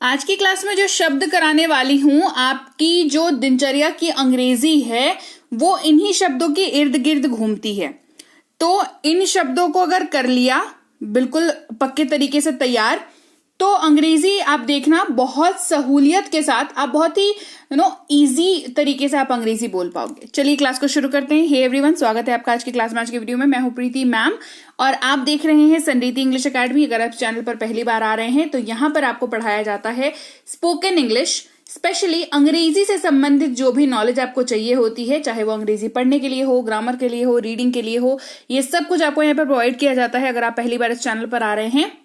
आज की क्लास में जो शब्द कराने वाली हूं, आपकी जो दिनचर्या की अंग्रेजी है वो इन्हीं शब्दों के इर्द गिर्द घूमती है। तो इन शब्दों को अगर कर लिया बिल्कुल पक्के तरीके से तैयार, तो अंग्रेजी आप देखना बहुत सहूलियत के साथ, आप बहुत ही इजी तरीके से आप अंग्रेजी बोल पाओगे। चलिए क्लास को शुरू करते हैं। हे एवरीवन, स्वागत है आपका आज की क्लास में। आज की वीडियो में मैं हूं प्रीति मैम और आप देख रहे हैं संरीति इंग्लिश एकेडमी। अगर आप चैनल पर पहली बार आ रहे हैं तो यहाँ पर आपको पढ़ाया जाता है स्पोकन इंग्लिश, स्पेशली अंग्रेजी से संबंधित जो भी नॉलेज आपको चाहिए होती है, चाहे वो अंग्रेजी पढ़ने के लिए हो, ग्रामर के लिए हो, रीडिंग के लिए हो, ये सब कुछ आपको यहाँ पर प्रोवाइड किया जाता है। अगर आप पहली बार इस चैनल पर आ रहे हैं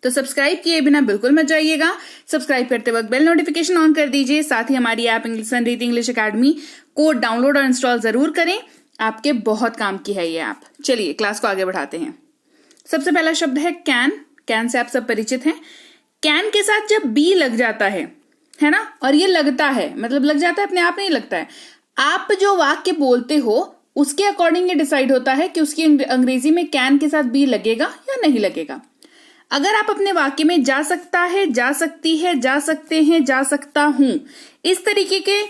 तो सब्सक्राइब किए बिना बिल्कुल मत जाइएगा। सब्सक्राइब करते वक्त बेल नोटिफिकेशन ऑन कर दीजिए। साथ ही हमारी ऐप संरीति इंग्लिश एकेडमी को डाउनलोड और इंस्टॉल जरूर करें, आपके बहुत काम की है ये ऐप। चलिए क्लास को आगे बढ़ाते हैं। सबसे पहला शब्द है कैन। कैन से आप सब परिचित हैं। कैन के साथ जब बी लग जाता है ना, और ये लगता है मतलब लग जाता है, अपने आप नहीं लगता है। आप जो वाक्य बोलते हो उसके अकॉर्डिंग ये डिसाइड होता है कि उसकी अंग्रेजी में कैन के साथ बी लगेगा या नहीं लगेगा। अगर आप अपने वाक्य में जा सकता है, जा सकती है, जा सकते हैं, जा सकता हूं, इस तरीके के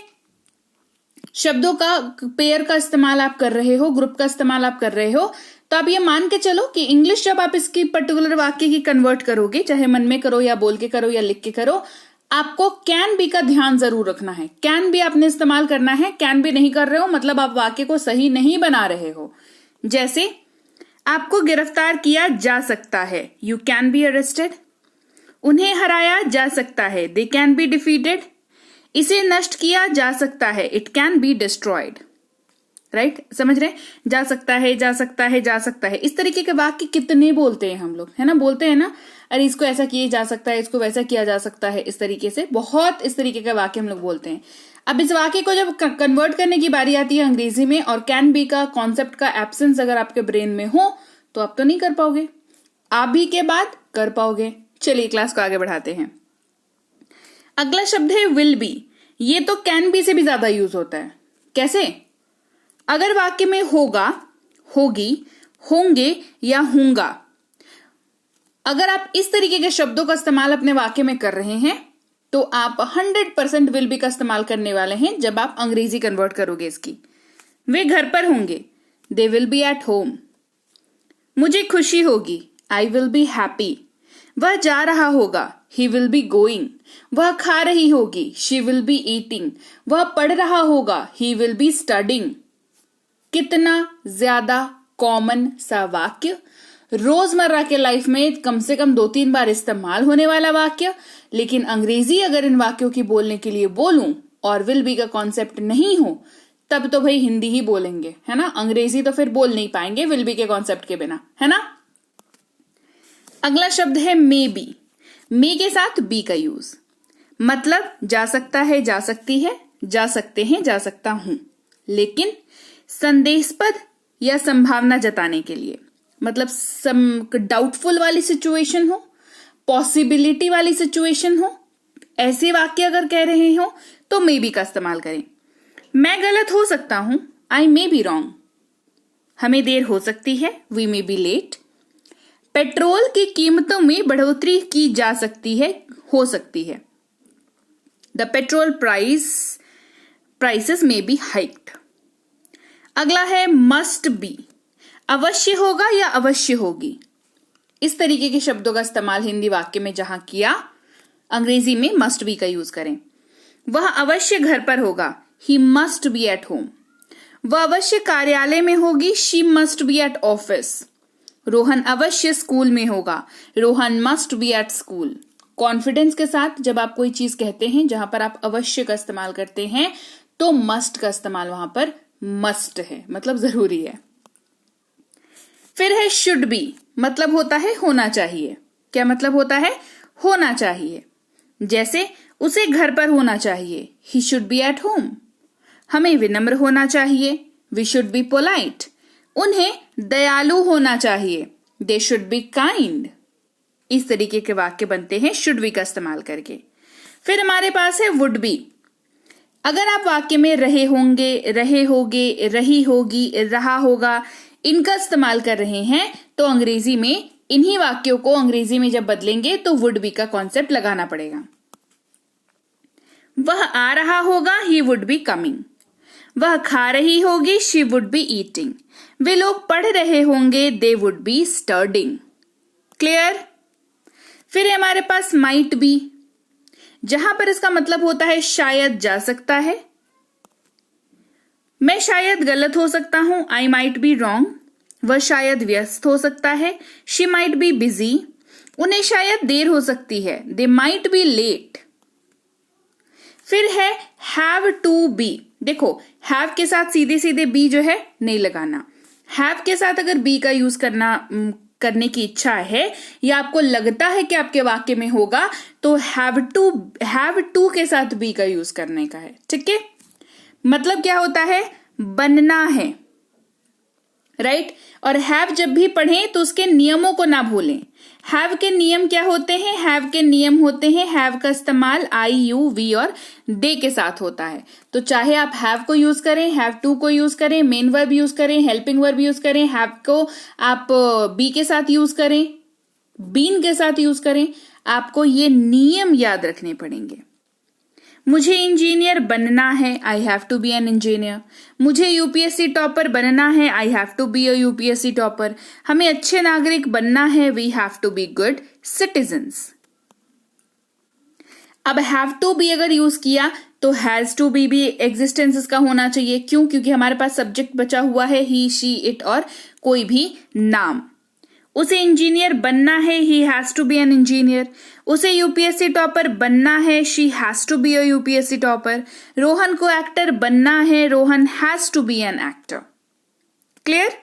शब्दों का पेयर का इस्तेमाल आप कर रहे हो, ग्रुप का इस्तेमाल आप कर रहे हो, तो आप ये मान के चलो कि इंग्लिश जब आप इसकी पर्टिकुलर वाक्य की कन्वर्ट करोगे, चाहे मन में करो या बोल के करो या लिख के करो, आपको कैन बी का ध्यान जरूर रखना है। कैन बी आपने इस्तेमाल करना है। कैन बी नहीं कर रहे हो मतलब आप वाक्य को सही नहीं बना रहे हो। जैसे आपको गिरफ्तार किया जा सकता है, यू कैन बी अरेस्टेड। उन्हें हराया जा सकता है, दे कैन बी डिफीटेड। इसे नष्ट किया जा सकता है, it can be destroyed. Right, समझ रहे? जा सकता है, जा सकता है, जा सकता है। इस तरीके के वाक्य कितने बोलते हैं हम लोग, है ना? बोलते हैं ना, अरे इसको ऐसा किया जा सकता है, इसको वैसा किया जा सकता है। इस तरीके से बहुत इस तरीके के वाक्य हम लोग बोलते हैं। अब इस वाक्य को जब कन्वर्ट करने की बारी आती है अंग्रेजी में, और कैन बी का कॉन्सेप्ट का एब्सेंस अगर आपके ब्रेन में हो तो आप तो नहीं कर पाओगे, आप भी के बाद कर पाओगे। चलिए क्लास को आगे बढ़ाते हैं। अगला शब्द है विल बी। ये तो कैन बी से भी ज्यादा यूज होता है। कैसे? अगर वाक्य में होगा, होगी, होंगे या होंगा, अगर आप इस तरीके के शब्दों का इस्तेमाल अपने वाक्य में कर रहे हैं तो आप 100% विल बी का इस्तेमाल करने वाले हैं जब आप अंग्रेजी कन्वर्ट करोगे इसकी। वे घर पर होंगे, they will be at home. मुझे खुशी होगी, आई विल बी हैप्पी। वह जा रहा होगा, ही विल बी गोइंग। वह खा रही होगी, शी विल बी ईटिंग। वह पढ़ रहा होगा, ही विल बी स्टडिंग। कितना ज्यादा कॉमन सा वाक्य, रोजमर्रा के लाइफ में कम से कम 2-3 बार इस्तेमाल होने वाला वाक्य। लेकिन अंग्रेजी अगर इन वाक्यों की बोलने के लिए बोलूं और विल बी का कॉन्सेप्ट नहीं हो, तब तो भाई हिंदी ही बोलेंगे, है ना? अंग्रेजी तो फिर बोल नहीं पाएंगे विल बी के कॉन्सेप्ट के बिना, है ना? अगला शब्द है मे बी। मे के साथ बी का यूज, मतलब जा सकता है, जा सकती है, जा सकते हैं, जा सकता हूं, लेकिन संदेशपद या संभावना जताने के लिए, मतलब डाउटफुल वाली सिचुएशन हो, पॉसिबिलिटी वाली सिचुएशन हो, ऐसे वाक्य अगर कह रहे हो तो मे बी का इस्तेमाल करें। मैं गलत हो सकता हूं, आई मे बी रॉन्ग। हमें देर हो सकती है, we may be late. Petrol की कीमतों में बढ़ोतरी की जा सकती है, हो सकती है, the petrol prices may be hiked. अगला है मस्ट बी। अवश्य होगा या अवश्य होगी, इस तरीके के शब्दों का इस्तेमाल हिंदी वाक्य में जहां किया, अंग्रेजी में मस्ट बी का यूज करें। वह अवश्य घर पर होगा, he must be at home. वह अवश्य कार्यालय में होगी, she must be at office. Rohan अवश्य स्कूल में होगा, Rohan must be at school. Confidence के साथ जब आप कोई चीज कहते हैं जहां पर आप अवश्य का इस्तेमाल करते हैं तो मस्ट का इस्तेमाल वहां पर मस्ट है, मतलब जरूरी है। फिर है शुड बी, मतलब होता है होना चाहिए। क्या मतलब होता है? होना चाहिए। जैसे उसे घर पर होना चाहिए, he should be at home. हमें विनम्र होना चाहिए, वी शुड बी पोलाइट। उन्हें दयालु होना चाहिए, दे शुड बी काइंड। इस तरीके के वाक्य बनते हैं शुड बी का इस्तेमाल करके। फिर हमारे पास है वुड बी। अगर आप वाक्य में रहे होंगे, रहे होगे, रही होगी, रहा होगा, इनका इस्तेमाल कर रहे हैं तो अंग्रेजी में इन्हीं वाक्यों को अंग्रेजी में जब बदलेंगे तो वुड बी का कॉन्सेप्ट लगाना पड़ेगा। वह आ रहा होगा, ही वुड बी कमिंग। वह खा रही होगी, शी वुड बी ईटिंग। वे लोग पढ़ रहे होंगे, they would be studying. Clear? फिर हमारे पास माइट बी, जहां पर इसका मतलब होता है शायद जा सकता है। मैं शायद गलत हो सकता हूं, आई माइट बी रॉन्ग। वह शायद व्यस्त हो सकता है, शी माइट बी बिजी। उन्हें शायद देर हो सकती है, दे माइट बी लेट। फिर है हैव टू बी। देखो, हैव के साथ सीधे सीधे बी जो है नहीं लगाना। हैव के साथ अगर बी का यूज करने की इच्छा है या आपको लगता है कि आपके वाक्य में होगा, तो हैव टू के साथ बी का यूज करने का है। ठीक है? मतलब क्या होता है? बनना है, राइट? और हैव जब भी पढ़ें तो उसके नियमों को ना भूलें। हैव के नियम क्या होते हैं? हैव के नियम होते हैं, हैव का इस्तेमाल आई, यू, वी और दे के साथ होता है। तो चाहे आप हैव को यूज करें, हैव टू को यूज करें, मेन वर्ब यूज करें, हेल्पिंग वर्ब यूज करें, हैव को आप बी के साथ यूज करें, बीन के साथ यूज करें, आपको ये नियम याद रखने पड़ेंगे। मुझे इंजीनियर बनना है, I have to be an engineer. मुझे यूपीएससी टॉपर बनना है, I have to be a UPSC topper. हमें अच्छे नागरिक बनना है, we have to be good citizens. अब हैव टू बी अगर यूज किया तो हैज टू बी एग्जिस्टेंस का होना चाहिए। क्यों? क्योंकि हमारे पास सब्जेक्ट बचा हुआ है ही, शी, इट और कोई भी नाम। उसे इंजीनियर बनना है, he has to be an engineer. उसे यूपीएससी टॉपर बनना है, she has to be a UPSC topper. Rohan को एक्टर बनना है, Rohan has to be an actor. Clear?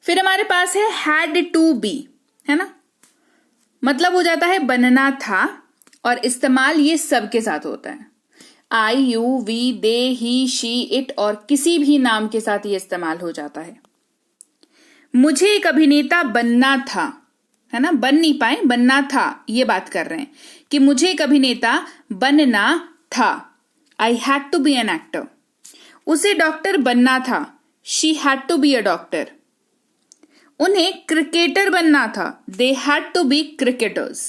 फिर हमारे पास है हैड टू बी, है ना? मतलब हो जाता है बनना था, और इस्तेमाल ये सब के साथ होता है। I, you, we, they, he, she, it और किसी भी नाम के साथ ये इस्तेमाल हो जाता है। मुझे एक अभिनेता बनना था, है ना? बन नहीं पाए, बनना था, ये बात कर रहे हैं कि मुझे एक अभिनेता बनना था। I had to be an actor. उसे डॉक्टर बनना था, she had to be a doctor. उन्हें क्रिकेटर बनना था, they had to be cricketers.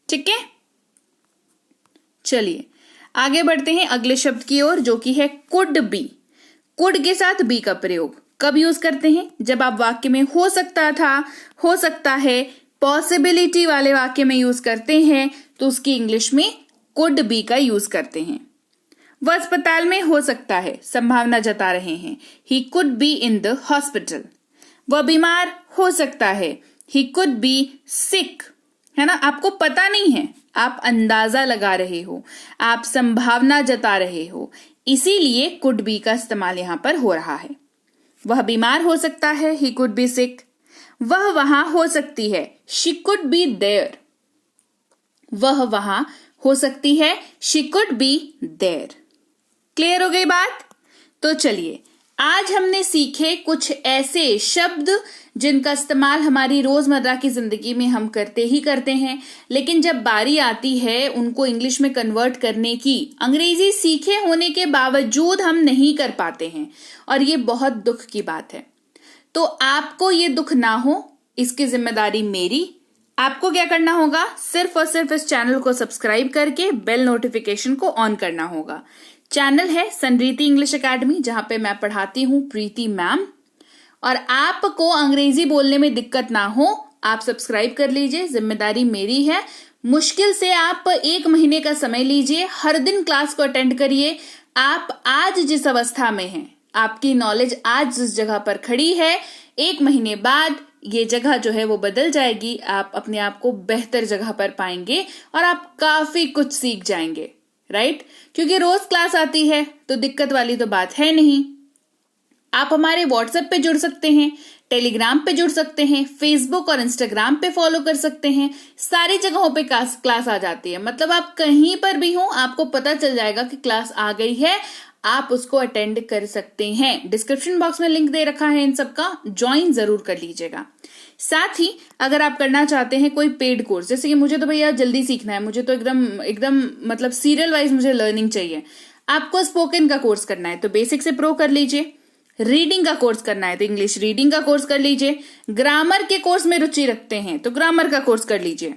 ठीक है? चलिए आगे बढ़ते हैं अगले शब्द की ओर, जो कि है कुड बी। कुड के साथ बी का प्रयोग कब यूज करते हैं? जब आप वाक्य में हो सकता था, हो सकता है, पॉसिबिलिटी वाले वाक्य में यूज करते हैं तो उसकी इंग्लिश में कुड बी का यूज करते हैं। वह अस्पताल में हो सकता है, संभावना जता रहे हैं, he could be in the hospital. वह बीमार हो सकता है, ही कुड बी सिक, है ना? आपको पता नहीं है, आप अंदाजा लगा रहे हो, आप संभावना जता रहे हो, इसीलिए कुड बी का इस्तेमाल यहां पर हो रहा है। वह बीमार हो सकता है, ही कुड बी सिक। वह वहां हो सकती है, शी कुड बी देयर। वह वहां हो सकती है, she could be there. Clear हो गई बात? तो चलिए आज हमने सीखे कुछ ऐसे शब्द जिनका इस्तेमाल हमारी रोजमर्रा की जिंदगी में हम करते ही करते हैं, लेकिन जब बारी आती है उनको इंग्लिश में कन्वर्ट करने की, अंग्रेजी सीखे होने के बावजूद हम नहीं कर पाते हैं, और ये बहुत दुख की बात है। तो आपको ये दुख ना हो, इसकी जिम्मेदारी मेरी। आपको क्या करना होगा? सिर्फ और सिर्फ इस चैनल को सब्सक्राइब करके बेल नोटिफिकेशन को ऑन करना होगा। चैनल है संरीति इंग्लिश एकेडमी, जहां पे मैं पढ़ाती हूं प्रीति मैम, और आपको अंग्रेजी बोलने में दिक्कत ना हो, आप सब्सक्राइब कर लीजिए, जिम्मेदारी मेरी है। मुश्किल से आप 1 महीने का समय लीजिए, हर दिन क्लास को अटेंड करिए। आप आज जिस अवस्था में हैं, आपकी नॉलेज आज जिस जगह पर खड़ी है, 1 महीने बाद ये जगह जो है वो बदल जाएगी। आप अपने आप को बेहतर जगह पर पाएंगे और आप काफी कुछ सीख जाएंगे, राइट? क्योंकि रोज क्लास आती है तो दिक्कत वाली तो बात है नहीं। आप हमारे व्हाट्सएप पे जुड़ सकते हैं, टेलीग्राम पे जुड़ सकते हैं, फेसबुक और इंस्टाग्राम पे फॉलो कर सकते हैं। सारी जगहों पे क्लास आ जाती है, मतलब आप कहीं पर भी हो, आपको पता चल जाएगा कि क्लास आ गई है, आप उसको अटेंड कर सकते हैं। डिस्क्रिप्शन बॉक्स में लिंक दे रखा है इन सबका, ज्वाइन जरूर कर लीजिएगा। साथ ही अगर आप करना चाहते हैं कोई पेड कोर्स, जैसे कि मुझे तो भैया जल्दी सीखना है, मुझे तो एकदम मतलब सीरियल वाइज मुझे लर्निंग चाहिए, आपको स्पोकन का कोर्स करना है तो बेसिक से प्रो कर लीजिए। रीडिंग का कोर्स करना है तो इंग्लिश रीडिंग का कोर्स कर लीजिए। ग्रामर के कोर्स में रुचि रखते हैं तो ग्रामर का कोर्स कर लीजिए।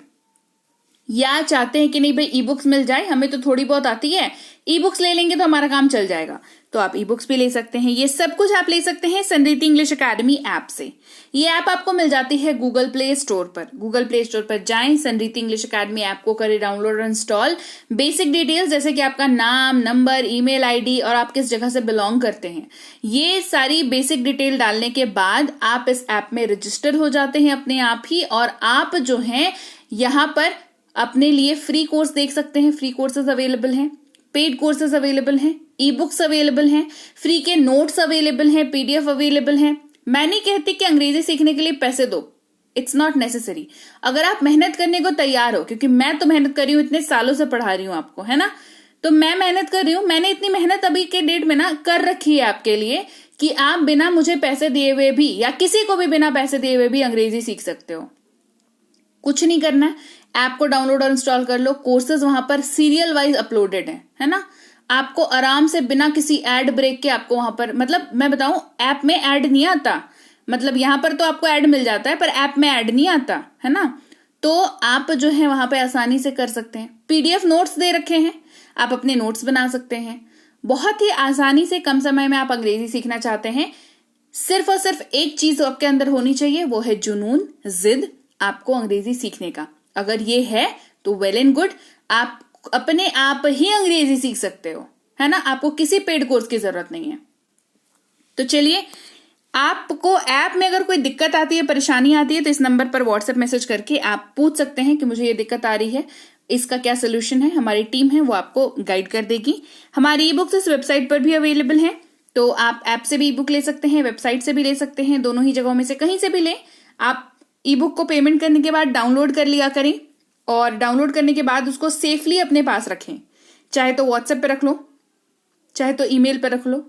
या चाहते हैं कि नहीं भाई ई बुक्स मिल जाए, हमें तो थोड़ी बहुत आती है, ई बुक्स ले लेंगे तो हमारा काम चल जाएगा, तो आप ई बुक्स भी ले सकते हैं। ये सब कुछ आप ले सकते हैं संरीति इंग्लिश एकेडमी ऐप से। ये ऐप आपको मिल जाती है गूगल प्ले स्टोर पर। गूगल प्ले स्टोर पर जाएं, संरीति इंग्लिश एकेडमी ऐप को करें डाउनलोड और इंस्टॉल। बेसिक डिटेल्स जैसे कि आपका नाम, नंबर, ईमेल आईडी और आप किस जगह से बिलोंग करते हैं, ये सारी बेसिक डिटेल डालने के बाद आप इस ऐप में रजिस्टर हो जाते हैं अपने आप ही, और आप जो है यहाँ पर अपने लिए फ्री कोर्स देख सकते हैं। फ्री कोर्सेज अवेलेबल हैं, पेड कोर्सेज अवेलेबल हैं, ई बुक्स अवेलेबल हैं, फ्री के नोट्स अवेलेबल हैं, पीडीएफ अवेलेबल हैं। मैं नहीं कहती कि अंग्रेजी सीखने के लिए पैसे दो, इट्स नॉट नेसेसरी। अगर आप मेहनत करने को तैयार हो, क्योंकि मैं तो मेहनत कर रही हूँ, इतने सालों से पढ़ा रही हूँ आपको, है ना, तो मैं मेहनत कर रही हूँ। मैंने इतनी मेहनत अभी के डेट में ना कर रखी है आपके लिए कि आप बिना मुझे पैसे दिए हुए भी, या किसी को भी बिना पैसे दिए हुए भी अंग्रेजी सीख सकते हो। कुछ नहीं करना है, ऐप को डाउनलोड और इंस्टॉल कर लो। कोर्सेज वहां पर सीरियल वाइज अपलोडेड है ना, आपको आराम से बिना किसी एड ब्रेक के आपको वहां पर, मतलब मैं बताऊं, ऐप में ऐड नहीं आता, मतलब यहां पर तो आपको ऐड मिल जाता है पर ऐप में ऐड नहीं आता, है ना, तो आप जो है वहां पे आसानी से कर सकते हैं। पीडीएफ नोट्स दे रखे हैं, आप अपने नोट्स बना सकते हैं। बहुत ही आसानी से कम समय में आप अंग्रेजी सीखना चाहते हैं, सिर्फ और सिर्फ एक चीज आपके अंदर होनी चाहिए, वो है जुनून, जिद आपको अंग्रेजी सीखने का। अगर ये है तो वेल एंड गुड, आप अपने आप ही अंग्रेजी सीख सकते हो, है ना, आपको किसी पेड कोर्स की जरूरत नहीं है। तो चलिए, आपको ऐप में अगर कोई दिक्कत आती है, परेशानी आती है, तो इस नंबर पर व्हाट्सएप मैसेज करके आप पूछ सकते हैं कि मुझे ये दिक्कत आ रही है, इसका क्या सोल्यूशन है। हमारी टीम है वो आपको गाइड कर देगी। हमारी ई बुक्स इस वेबसाइट पर भी अवेलेबल है, तो आप ऐप से भी ई बुक ले सकते हैं, वेबसाइट से भी ले सकते हैं, दोनों ही जगहों में से कहीं से भी लें। आप ई बुक को पेमेंट करने के बाद डाउनलोड कर लिया करें, और डाउनलोड करने के बाद उसको सेफली अपने पास रखें। चाहे तो व्हाट्सएप पे रख लो, चाहे तो ईमेल पे रख लो।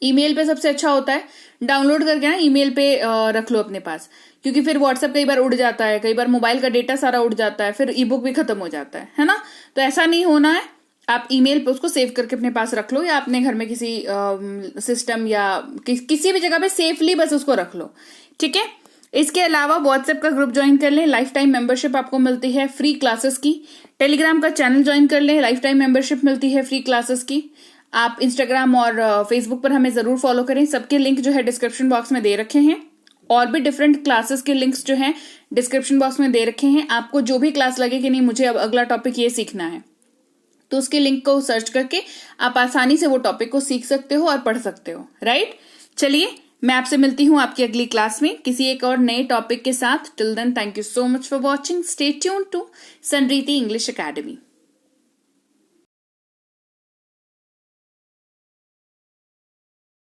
ईमेल पे सबसे अच्छा होता है, डाउनलोड करके ना ईमेल पे रख लो अपने पास, क्योंकि फिर व्हाट्सएप कई बार उड़ जाता है, कई बार मोबाइल का डेटा सारा उड़ जाता है, फिर ई बुक भी खत्म हो जाता है ना, तो ऐसा नहीं होना है। आप ईमेल पे उसको सेव करके अपने पास रख लो, या अपने घर में किसी सिस्टम या किसी भी जगह पे सेफली बस उसको रख लो, ठीक है। इसके अलावा व्हाट्सएप का ग्रुप ज्वाइन कर लें, लाइफ टाइम मेंबरशिप आपको मिलती है फ्री क्लासेस की। टेलीग्राम का चैनल ज्वाइन कर लें, लाइफ टाइम मेंबरशिप मिलती है फ्री क्लासेस की। आप इंस्टाग्राम और फेसबुक पर हमें जरूर फॉलो करें, सबके लिंक जो है डिस्क्रिप्शन बॉक्स में दे रखे हैं, और भी डिफरेंट क्लासेस के लिंक्स जो हैं डिस्क्रिप्शन बॉक्स में दे रखे हैं। आपको जो भी क्लास लगे कि नहीं मुझे अब अगला टॉपिक ये सीखना है, तो उसके लिंक को सर्च करके आप आसानी से वो टॉपिक को सीख सकते हो और पढ़ सकते हो, राइट। चलिए, मैं आपसे मिलती हूँ आपकी अगली क्लास में किसी एक और नए टॉपिक के साथ। Till then, thank you so much for watching, stay tuned to Sanriti English academy.